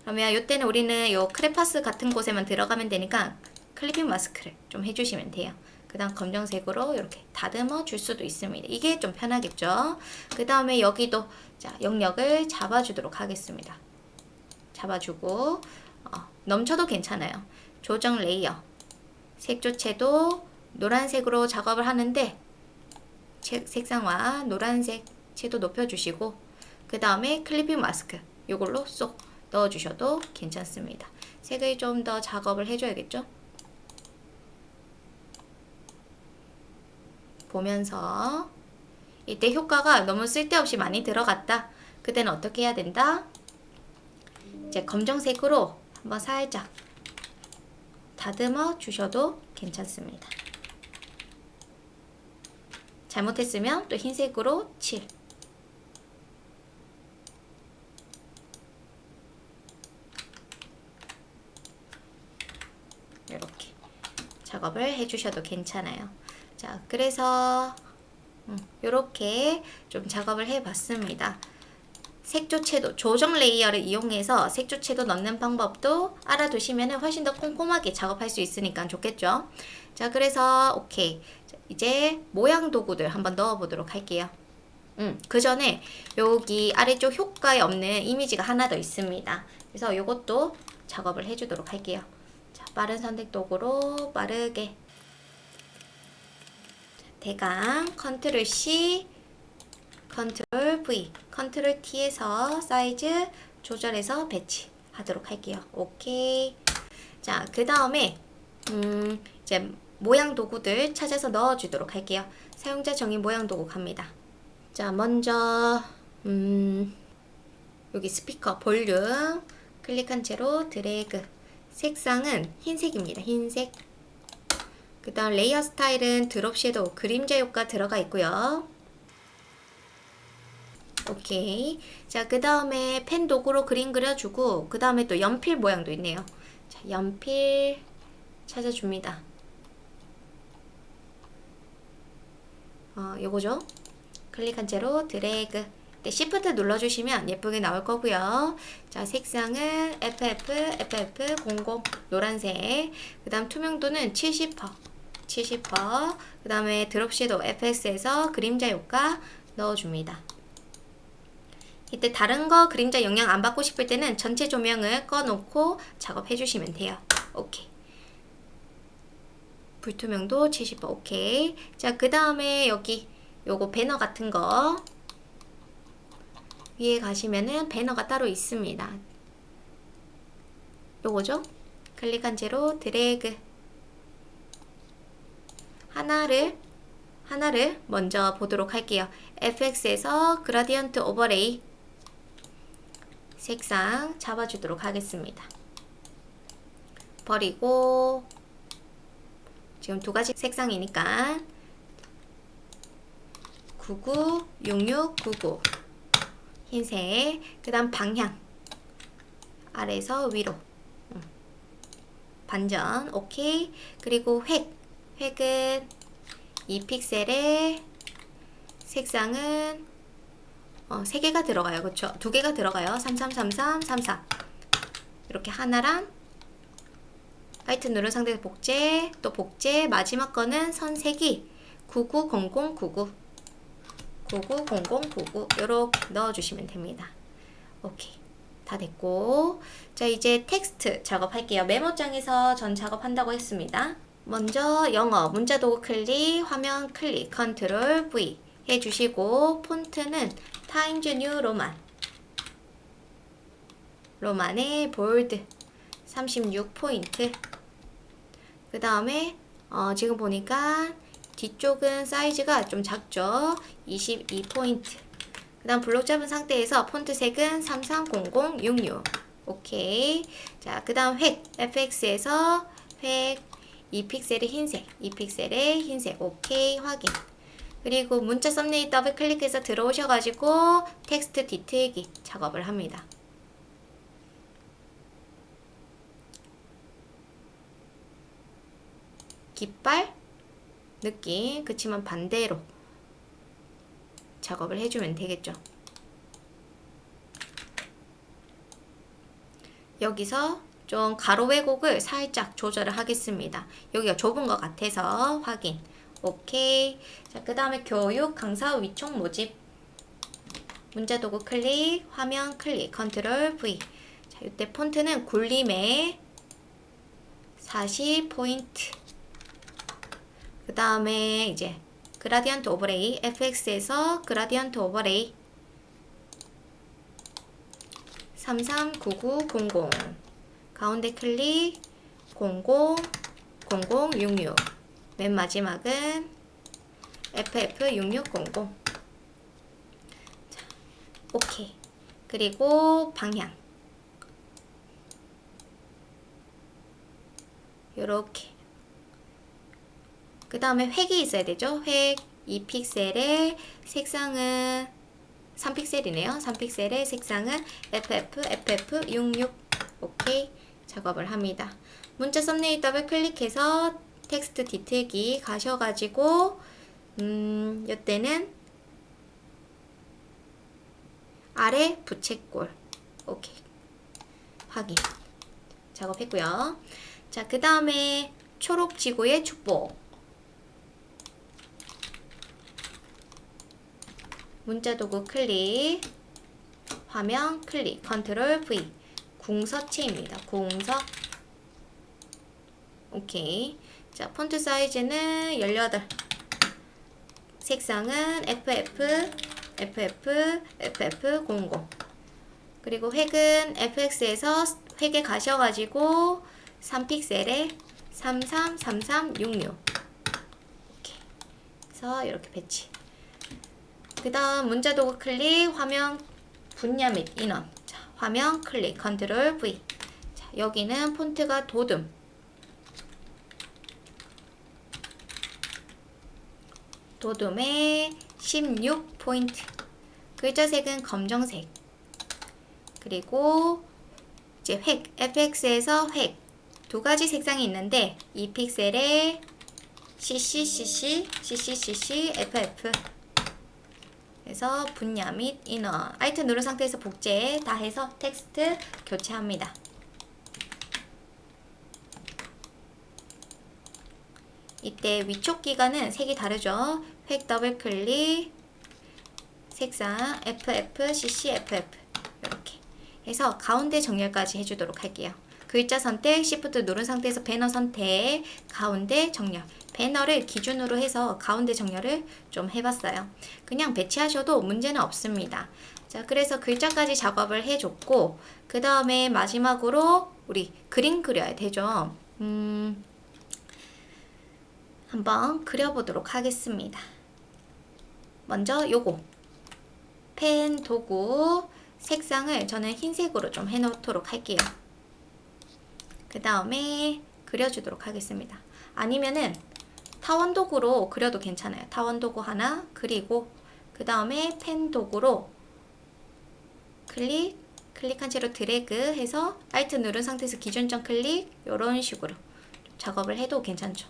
그러면 이때는 우리는 요 크레파스 같은 곳에만 들어가면 되니까 클리핑 마스크를 좀 해주시면 돼요. 그 다음 검정색으로 이렇게 다듬어 줄 수도 있습니다. 이게 좀 편하겠죠. 그 다음에 여기도 자 영역을 잡아주도록 하겠습니다. 잡아주고 넘쳐도 괜찮아요. 조정 레이어 색조채도 노란색으로 작업을 하는데 색상화 노란색 채도 높여주시고 그 다음에 클리핑 마스크 이걸로 쏙 넣어주셔도 괜찮습니다. 색을 좀 더 작업을 해줘야겠죠? 보면서 이때 효과가 너무 쓸데없이 많이 들어갔다. 그때는 어떻게 해야 된다? 이제 검정색으로 한번 살짝 다듬어 주셔도 괜찮습니다. 잘못했으면 또 흰색으로 칠. 이렇게 작업을 해주셔도 괜찮아요. 자, 그래서 이렇게 좀 작업을 해봤습니다. 색조채도 조정 레이어를 이용해서 색조채도 넣는 방법도 알아두시면 훨씬 더 꼼꼼하게 작업할 수 있으니까 좋겠죠. 자, 그래서 오케이. 자, 이제 모양 도구들 한번 넣어 보도록 할게요. 그 전에 여기 아래쪽 효과에 없는 이미지가 하나 더 있습니다. 그래서 요것도 작업을 해주도록 할게요. 자, 빠른 선택 도구로 빠르게 대강 컨트롤 C, 컨트롤 V, 컨트롤 T에서 사이즈 조절해서 배치하도록 할게요. 오케이. 자, 그 다음에 이제 모양 도구들 찾아서 넣어주도록 할게요. 사용자 정의 모양 도구 갑니다. 자, 먼저 여기 스피커 볼륨 클릭한 채로 드래그. 색상은 흰색입니다. 흰색. 그 다음 레이어 스타일은 드롭 섀도우 그림자 효과 들어가 있고요. 오케이. 자, 그 다음에 펜 도구로 그림 그려주고 그 다음에 또 연필 모양도 있네요. 자, 연필 찾아줍니다. 요거죠. 클릭한 채로 드래그. 네, Shift 눌러주시면 예쁘게 나올 거고요. 자, 색상은 FF00 노란색. 그 다음 투명도는 70%. 그 다음에 드롭 섀도우 FX에서 그림자 효과 넣어줍니다. 이때 다른 거 그림자 영향 안 받고 싶을 때는 전체 조명을 꺼놓고 작업해 주시면 돼요. 오케이. 불투명도 70%. 오케이. 자, 그 다음에 여기 요거 배너 같은 거 위에 가시면은 배너가 따로 있습니다. 요거죠? 클릭한 채로 드래그. 하나를 먼저 보도록 할게요. FX에서 그라디언트 오버레이 색상 잡아주도록 하겠습니다. 버리고 지금 두 가지 색상이니까 99, 66, 99 흰색. 그 다음 방향 아래에서 위로 반전. 오케이. 그리고 획은 2픽셀에 색상은 3개가 들어가요. 그쵸? 2개가 들어가요. 3333, 33 이렇게 하나랑 화이트 누른 상태에서 복제, 또 복제, 마지막 거는 선색이 990099 990099 요렇게 넣어주시면 됩니다. 오케이. 다 됐고, 자, 이제 텍스트 작업할게요. 메모장에서 전 작업한다고 했습니다. 먼저 영어 문자 도구 클릭, 화면 클릭, 컨트롤 V 해주시고 폰트는 타임즈 뉴 로만의 볼드 36포인트. 그 다음에 지금 보니까 뒤쪽은 사이즈가 좀 작죠. 22포인트. 그 다음 블록 잡은 상태에서 폰트 색은 330066. 오케이. 자, 그 다음 FX에서 2픽셀의 흰색, 2픽셀의 흰색. 오케이. 확인. 그리고 문자 썸네일 더블 클릭해서 들어오셔가지고 텍스트 뒤트기 작업을 합니다. 깃발 느낌, 그치만 반대로 작업을 해주면 되겠죠. 여기서 좀 가로 왜곡을 살짝 조절을 하겠습니다. 여기가 좁은 것 같아서 확인. 오케이. 자, 그 다음에 교육 강사 위촉 모집 문자 도구 클릭, 화면 클릭, 컨트롤 V. 자, 이때 폰트는 굴림의 40포인트. 그 다음에 이제 그라디언트 오버레이, FX에서 그라디언트 오버레이 339900 가운데 클릭 000066 맨 마지막은 FF6600. 자, 오케이. 그리고 방향 요렇게. 그 다음에 획이 있어야 되죠. 획 2픽셀의 색상은 3픽셀이네요. 3픽셀의 색상은 FF66. 오케이. 작업을 합니다. 문자 썸네일 더블 클릭해서 텍스트 뒤트기 가셔가지고 이때는 아래 부채꼴. 오케이. 확인. 작업했고요. 자, 그 다음에 초록 지구의 축복. 문자 도구 클릭. 화면 클릭. 컨트롤 V. 궁서체입니다. 궁서. 오케이. 자, 폰트 사이즈는 18. 색상은 FF, FF00. 그리고 획은 FX에서 획에 가셔가지고 3픽셀에 333366. 오케이. 그래서 이렇게 배치. 그 다음 문자 도구 클릭, 화면 분야 및 인원. 자, 화면 클릭, 컨트롤 V. 자, 여기는 폰트가 도둠. 도둠의 16포인트. 글자 색은 검정색. 그리고 이제 획, FX에서 획. 두 가지 색상이 있는데 2픽셀에 CC, FF. 그래서 분야 및 인원. Alt 누른 상태에서 복제 다 해서 텍스트 교체합니다. 이때 위촉 기간은 색이 다르죠. 획 더블 클릭, 색상 FF, CC, FF 이렇게 해서 가운데 정렬까지 해주도록 할게요. 글자 선택, Shift 누른 상태에서 배너 선택, 가운데 정렬. 배너를 기준으로 해서 가운데 정렬을 좀 해봤어요. 그냥 배치하셔도 문제는 없습니다. 자, 그래서 글자까지 작업을 해줬고, 그 다음에 마지막으로 우리 그림 그려야 되죠. 한번 그려보도록 하겠습니다. 먼저 요거 펜 도구 색상을 저는 흰색으로 좀 해놓도록 할게요. 그 다음에 그려주도록 하겠습니다. 아니면은 타원 도구로 그려도 괜찮아요. 타원 도구 하나 그리고 그 다음에 펜 도구로 클릭한 채로 드래그 해서 Alt 누른 상태에서 기준점 클릭 이런 식으로 작업을 해도 괜찮죠.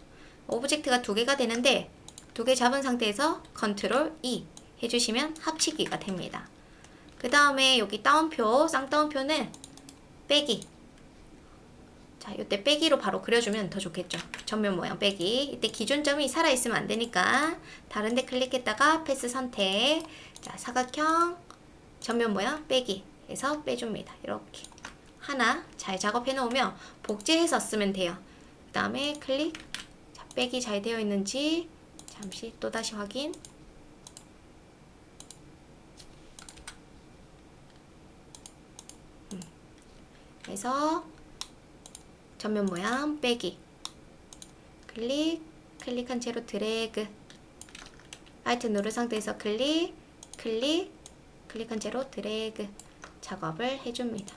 오브젝트가 두 개가 되는데 두 개 잡은 상태에서 컨트롤 E 해주시면 합치기가 됩니다. 그 다음에 여기 따옴표, 쌍따옴표는 빼기. 자, 이때 빼기로 바로 그려주면 더 좋겠죠. 전면 모양 빼기. 이때 기준점이 살아있으면 안 되니까 다른 데 클릭했다가 패스 선택. 자, 사각형 전면 모양 빼기 해서 빼줍니다. 이렇게 하나 잘 작업해 놓으면 복제해서 쓰면 돼요. 그 다음에 클릭. 자, 빼기 잘 되어 있는지 잠시 또다시 확인. 그래서 전면 모양 빼기. 클릭한 채로 드래그. Alt 누른 상태에서 클릭한 채로 드래그 작업을 해줍니다.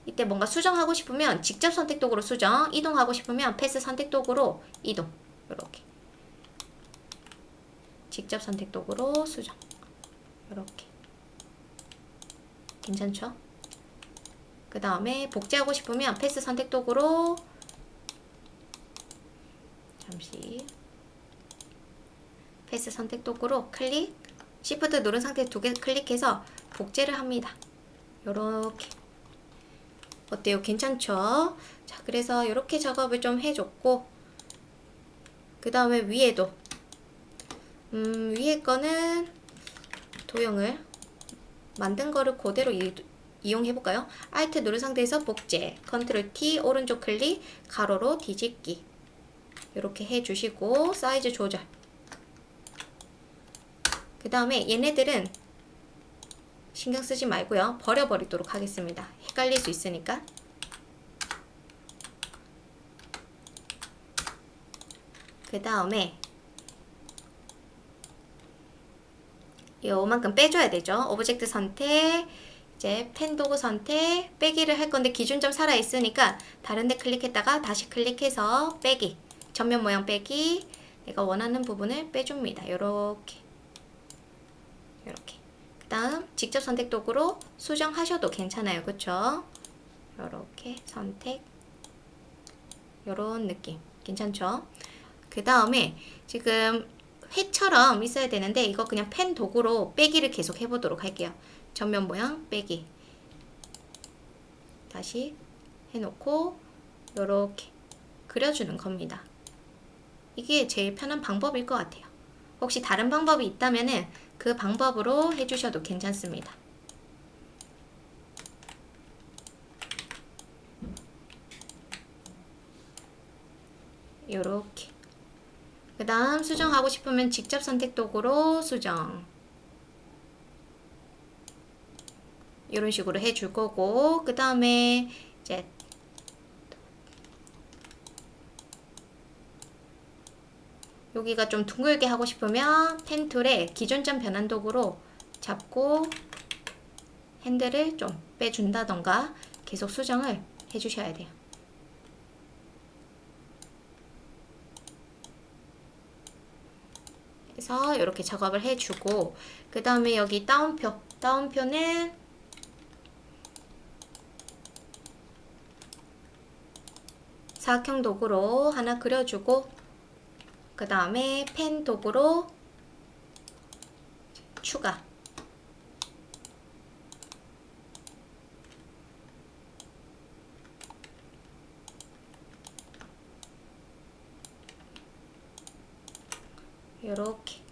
이때 뭔가 수정하고 싶으면 직접 선택 도구로 수정, 이동하고 싶으면 패스 선택 도구로 이동. 이렇게 직접 선택 도구로 수정. 이렇게 괜찮죠? 그 다음에 복제하고 싶으면 패스 선택 도구로 잠시 패스 선택 도구로 클릭, Shift 누른 상태 두 개 클릭해서 복제를 합니다. 요렇게 어때요? 괜찮죠? 자, 그래서 이렇게 작업을 좀 해줬고 그 다음에 위에도 위에 거는 도형을 만든 거를 그대로 이용해볼까요? Alt 누른 상태에서 복제, Ctrl T 오른쪽 클릭, 가로로 뒤집기 이렇게 해주시고 사이즈 조절. 그 다음에 얘네들은 신경 쓰지 말고요. 버려버리도록 하겠습니다. 헷갈릴 수 있으니까. 그 다음에 요만큼 빼줘야 되죠. 오브젝트 선택, 이제 펜 도구 선택, 빼기를 할 건데 기준점 살아 있으니까 다른 데 클릭했다가 다시 클릭해서 빼기, 전면 모양 빼기, 내가 원하는 부분을 빼줍니다. 요렇게 그 다음 직접 선택 도구로 수정하셔도 괜찮아요. 그쵸? 요렇게 선택, 요런 느낌 괜찮죠? 그 다음에 지금 회처럼 있어야 되는데 이거 그냥 펜 도구로 빼기를 계속 해보도록 할게요. 전면 모양 빼기. 다시 해놓고 요렇게 그려주는 겁니다. 이게 제일 편한 방법일 것 같아요. 혹시 다른 방법이 있다면은 그 방법으로 해주셔도 괜찮습니다. 요렇게. 그 다음 수정하고 싶으면 직접 선택 도구로 수정. 이런 식으로 해줄 거고, 그 다음에 이제 여기가 좀 둥글게 하고 싶으면 펜툴에 기준점 변환 도구로 잡고 핸들을 좀 빼준다던가 계속 수정을 해주셔야 돼요. 그래서 이렇게 작업을 해주고, 그 다음에 여기 다운표는 사각형 도구로 하나 그려주고, 그 다음에 펜 도구로 추가. 요렇게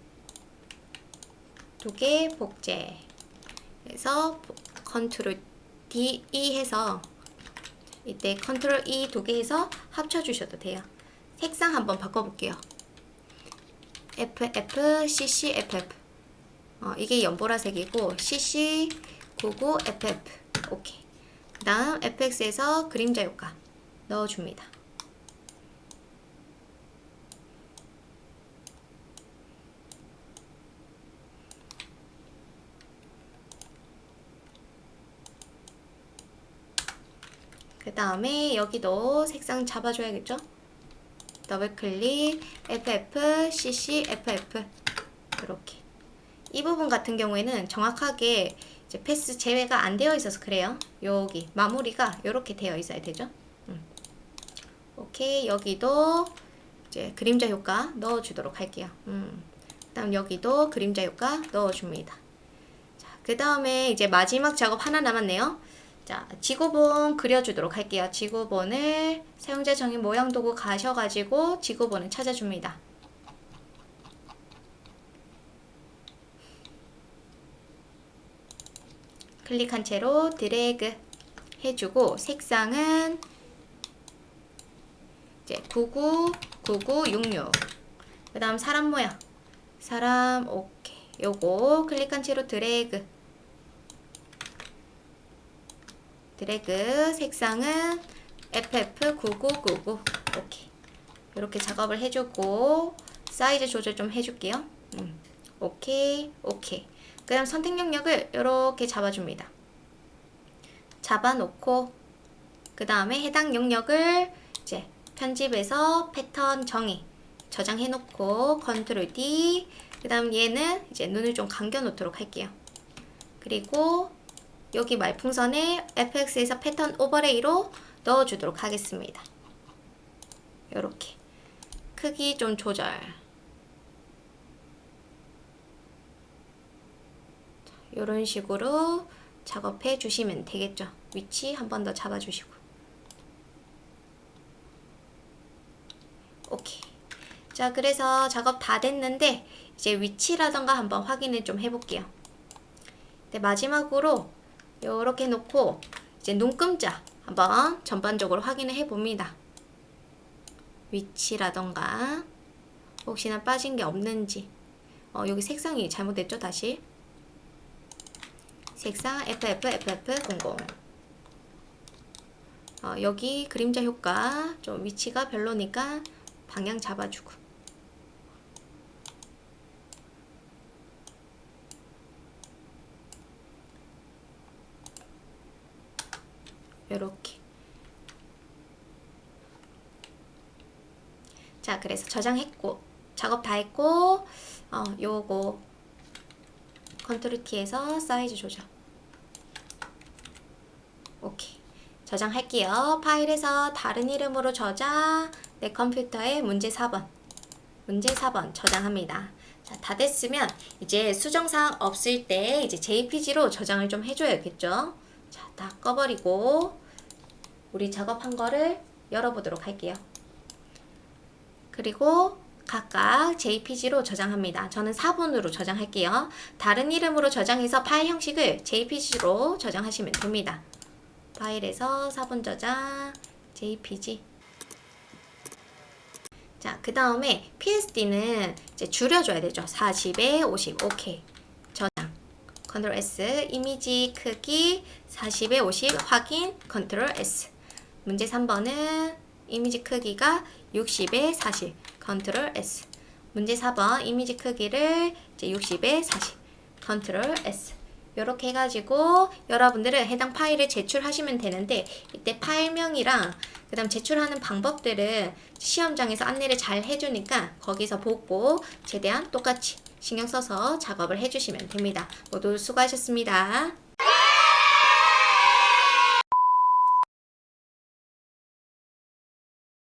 두 개 복제. 그래서 컨트롤 D, E 해서 이때 컨트롤 E 두 개 해서 합쳐주셔도 돼요. 색상 한번 바꿔볼게요. FF, CC, FF. 이게 연보라색이고 CC 99 FF. 오케이. 그 다음 FX에서 그림자 효과 넣어줍니다. 그 다음에 여기도 색상 잡아줘야겠죠? 더블 클릭, FF, CC, FF. 이렇게. 이 부분 같은 경우에는 정확하게 이제 패스 제외가 안 되어 있어서 그래요. 여기 마무리가 이렇게 되어 있어야 되죠. 오케이. 여기도 이제 그림자 효과 넣어주도록 할게요. 그다음 여기도 그림자 효과 넣어줍니다. 자, 그 다음에 이제 마지막 작업 하나 남았네요. 자, 지구본 그려주도록 할게요. 지구본을 사용자 정의 모양 도구 가셔가지고 지구본을 찾아줍니다. 클릭한 채로 드래그 해주고 색상은 이제 99, 9966. 그 다음 사람 모양. 사람 오케이. 요거 클릭한 채로 드래그 색상은 FF9999. 오케이. 이렇게 작업을 해주고 사이즈 조절 좀 해줄게요. 오케이. 그 다음 선택 영역을 이렇게 잡아줍니다. 잡아놓고 그 다음에 해당 영역을 이제 편집해서 패턴 정의 저장해놓고 컨트롤 D. 그 다음 얘는 이제 눈을 좀 감겨 놓도록 할게요. 그리고 여기 말풍선에 FX에서 패턴 오버레이로 넣어주도록 하겠습니다. 요렇게 크기 좀 조절. 요런 식으로 작업해 주시면 되겠죠. 위치 한 번 더 잡아주시고. 오케이. 자, 그래서 작업 다 됐는데 이제 위치라던가 한번 확인을 좀 해볼게요. 네, 마지막으로 요렇게 놓고 이제 눈금자 한번 전반적으로 확인을 해봅니다. 위치라던가 혹시나 빠진 게 없는지. 여기 색상이 잘못됐죠? 다시 색상 FF00. 여기 그림자 효과 좀 위치가 별로니까 방향 잡아주고. 요렇게. 자, 그래서 저장했고 작업 다 했고 요거 컨트롤 T에서 사이즈 조절. 오케이. 저장할게요. 파일에서 다른 이름으로 저장. 내 컴퓨터에 문제 4번 저장합니다. 자, 다 됐으면 이제 수정사항 없을 때 이제 JPG로 저장을 좀 해줘야겠죠. 자, 다 꺼버리고 우리 작업한 거를 열어보도록 할게요. 그리고 각각 JPG로 저장합니다. 저는 4번으로 저장할게요. 다른 이름으로 저장해서 파일 형식을 JPG로 저장하시면 됩니다. 파일에서 4번 저장, JPG. 자, 그 다음에 PSD는 이제 줄여줘야 되죠. 40에 50. 오케이. 저장. 컨트롤 S. 이미지 크기 40에 50. 확인. 컨트롤 S. 문제 3번은 이미지 크기가 60에 40. 컨트롤 S. 문제 4번 이미지 크기를 이제 60에 40. 컨트롤 S. 이렇게 해가지고 여러분들은 해당 파일을 제출하시면 되는데 이때 파일명이랑 그 다음 제출하는 방법들은 시험장에서 안내를 잘 해주니까 거기서 보고 최대한 똑같이 신경 써서 작업을 해주시면 됩니다. 모두 수고하셨습니다.